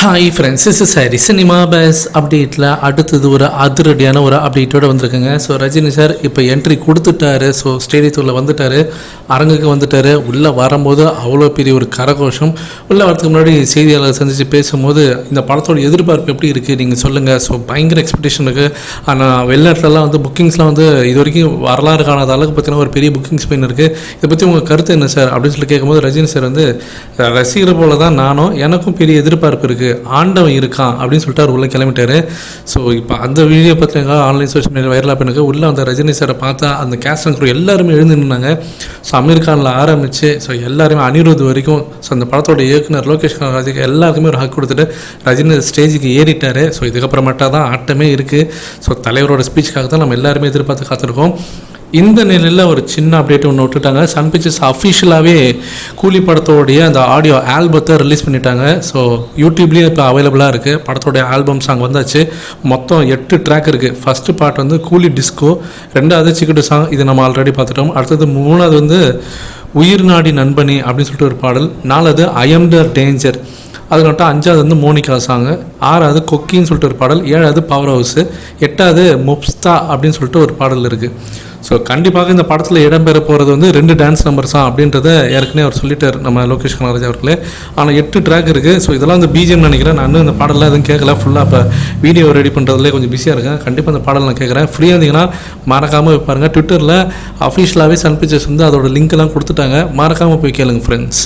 Hi friends, இஸ் சாரி cinema பேஸ் அப்டேட்டில் அடுத்தது ஒரு அதிரடியான ஒரு அப்டேட்டோடு வந்திருக்குங்க. ஸோ ரஜினி சார் இப்போ என்ட்ரி கொடுத்துட்டாரு. ஸோ ஸ்டேடியத்தில் வந்துட்டார், அரங்குக்கு வந்துட்டார். உள்ளே வரும்போது அவ்வளோ பெரிய ஒரு கரகோஷம். உள்ளே வரதுக்கு முன்னாடி செய்தியாளர் சந்தித்து பேசும்போது இந்த படத்தோட எதிர்பார்ப்பு எப்படி இருக்குது நீங்கள் சொல்லுங்கள். ஸோ பயங்கர எக்ஸ்பெக்டேஷன் இருக்குது. ஆனால் வெளிநாட்டிலலாம் வந்து புக்கிங்ஸ்லாம் வந்து இது வரைக்கும் வரலாறு காணாத அளவுக்கு பார்த்தீங்கன்னா ஒரு பெரிய புக்கிங்ஸ் பெயின் இருக்குது. இதை பற்றி உங்கள் கருத்து என்ன சார் அப்படின்னு சொல்லி கேட்கும்போது ரஜினி சார் வந்து ரசிகர் போல தான் நானும், எனக்கும் பெரிய எதிர்பார்ப்பு இருக்குது, ஆண்டவன் இருக்கான் அப்படின்னு சொல்லிட்டு அவர் உள்ளே கிளம்பிட்டாரு. ஸோ இப்போ அந்த வீடியோ பார்த்தீங்கன்னா ஆன்லைன் சோஷியல் மீடியா வைரலாக பண்ணுங்க. உள்ளே அந்த ரஜினி சாரை பார்த்தா அந்த கேஸ்ட் அண்ட் க்ரூ எல்லாருமே எழுந்து நின்னாங்க. ஸோ அமீர் கானில் ஆரம்பித்து ஸோ எல்லாருமே அனிருத் வரைக்கும், ஸோ அந்த படத்தோட இயக்குனர் லோகேஷ் கனகராஜுக்கு எல்லாருக்குமே ஒரு ஹக் கொடுத்துட்டு ரஜினி ஸ்டேஜுக்கு ஏறிட்டார். ஸோ இதுக்கப்புறமேட்டா தான் ஆட்டமே இருக்குது. ஸோ தலைவரோட ஸ்பீச்சுக்காக தான் நம்ம எல்லாருமே எதிர்பார்த்து காத்திருக்கோம். இந்த நிலையில் ஒரு சின்ன அப்டேட் ஒன்று விட்டுட்டாங்க. சன் பிக்சர்ஸ் அஃபிஷியலாகவே கூலி படத்தோடைய அந்த ஆடியோ ஆல்பத்தை ரிலீஸ் பண்ணிட்டாங்க. ஸோ யூடியூப்லேயும் இப்போ அவைலபிளாக இருக்குது. படத்தோடைய ஆல்பம் சாங் வந்தாச்சு. மொத்தம் 8 ட்ராக் இருக்குது. ஃபஸ்ட்டு பார்ட் வந்து கூலி டிஸ்கோ, 2வது சிக்கிட்டு சாங், இது நம்ம ஆல்ரெடி பார்த்துட்டோம். அடுத்தது 3வது வந்து உயிர் நாடி நண்பனி அப்படின்னு சொல்லிட்டு ஒரு பாடல், 4வது ஐ எம் த டேஞ்சர், அதுக்கப்புறம் 5வது வந்து மோனிகா சாங்கு, 6வது கொக்கின்னு சொல்லிட்டு ஒரு பாடல், 7வது பவர் ஹவுஸு, 8வது முப்ஸ்தா அப்படின்னு சொல்லிட்டு ஒரு பாடல் இருக்குது. ஸோ கண்டிப்பாக இந்த படத்தில் இடம்பெற போகிறது வந்து 2 டான்ஸ் நம்பர்ஸ் தான் அப்படின்றத ஏற்கனவே அவர் சொல்லிட்டார் நம்ம லோகேஷ் கனகராஜ் அவர்களே. ஆனால் 8 ட்ராக் இருக்குது. ஸோ இதெல்லாம் வந்து பிஜிஎம் நினைக்கிறேன். நான் இந்த பாடலாம் எதுவும் கேட்கல. ஃபுல்லாக இப்போ வீடியோ ரெடி பண்ணுறதுலேயே கொஞ்சம் பிஸியாக இருக்கேன். கண்டிப்பாக அந்த பாடல் நான் கேட்குறேன். ஃப்ரீயாக இருந்தீங்கன்னா மறக்காமல் பாருங்கள். ட்விட்டரில் அஃபிஷியலாகவே சன் பிக்சர்ஸ் வந்து அதோட லிங்க்லாம் கொடுத்துட்டாங்க. மறக்காமல் போய் கேளுங்க ஃப்ரெண்ட்ஸ்.